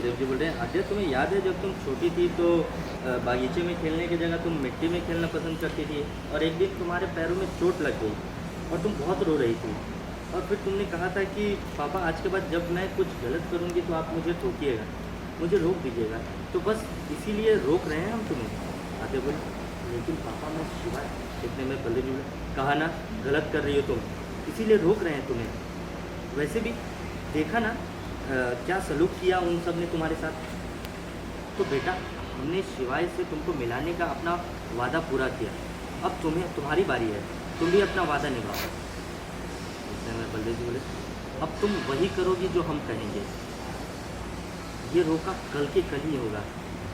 बलदेव जी बोल रहे हैं, आद्या तुम्हें याद है जब तुम छोटी थी तो बागीचे में खेलने की जगह तुम मिट्टी में खेलना पसंद करती थी, और एक दिन तुम्हारे पैरों में चोट लग गई और तुम बहुत रो रही थी, और फिर तुमने कहा था कि पापा आज के बाद जब मैं कुछ गलत करूँगी तो आप मुझे टोकिएगा, मुझे रोक दीजिएगा, तो बस इसीलिए रोक रहे हैं हम तुम्हें। आद्या बोले लेकिन पापा मैं शिवाय, इतने में बलदेव जी बोले कहा ना गलत कर रही हो तुम, इसीलिए रोक रहे हैं तुम्हें। वैसे भी देखा ना क्या सलूक किया उन सब ने तुम्हारे साथ। तो बेटा हमने शिवाय से तुमको मिलाने का अपना वादा पूरा किया, अब तुम्हारी बारी है, तुम भी अपना वादा निभाओ। इससे मैं बलदेव जी बोले अब तुम वही करोगी जो हम कहेंगे, ये रोका कल के कल ही होगा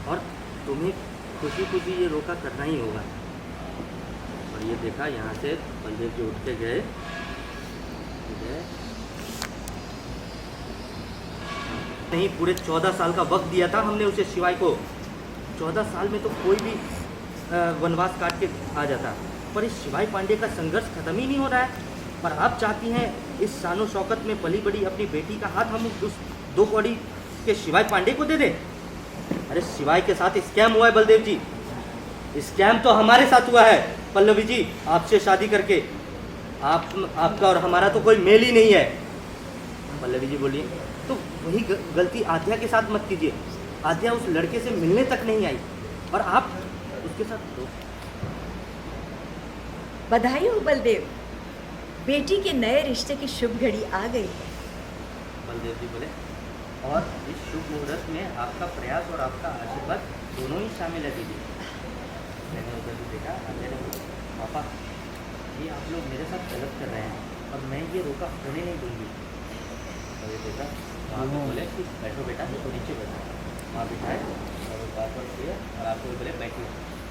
और तुम्हें खुशी खुशी ये रोका करना ही होगा। और ये देखा यहाँ से बलदेव जी उठ के गए, नहीं पूरे 14 साल का वक्त दिया था हमने उसे शिवाय को। 14 साल में तो कोई भी वनवास काट के आ जाता, पर इस शिवाय पांडे का संघर्ष खत्म ही नहीं हो रहा है। पर आप चाहती हैं इस शानो शौकत में पली बड़ी अपनी बेटी का हाथ हम उस 2 कौड़ी के शिवाय पांडे को दे दें। अरे शिवाय के साथ स्कैम हुआ है बलदेव जी, स्कैम तो हमारे साथ हुआ है पल्लवी जी, आपसे शादी करके आपका और हमारा तो कोई मेल ही नहीं है। पल्लवी जी बोलिए तो वही गलती आद्या के साथ मत कीजिए। आद्या उस लड़के से मिलने तक नहीं आई और आप उसके साथ बधाई हो बलदेव, बेटी के नए रिश्ते की शुभ घड़ी आ गई है। बलदेव जी बोले और इस शुभ मुहूर्त में आपका प्रयास और आपका आशीर्वाद दोनों ही शामिल है दीदी। मैंने उधर भी देखा, आद्या ने बोला पापा ये आप लोग मेरे साथ गलत कर रहे हैं और मैं ये रोका होने नहीं दूंगी। तो ये देखा वहाँ पे बोले कि बैठो बेटा, तो नीचे बैठो, वहाँ बिठाए और बात किया और आपको बोले बैठिए।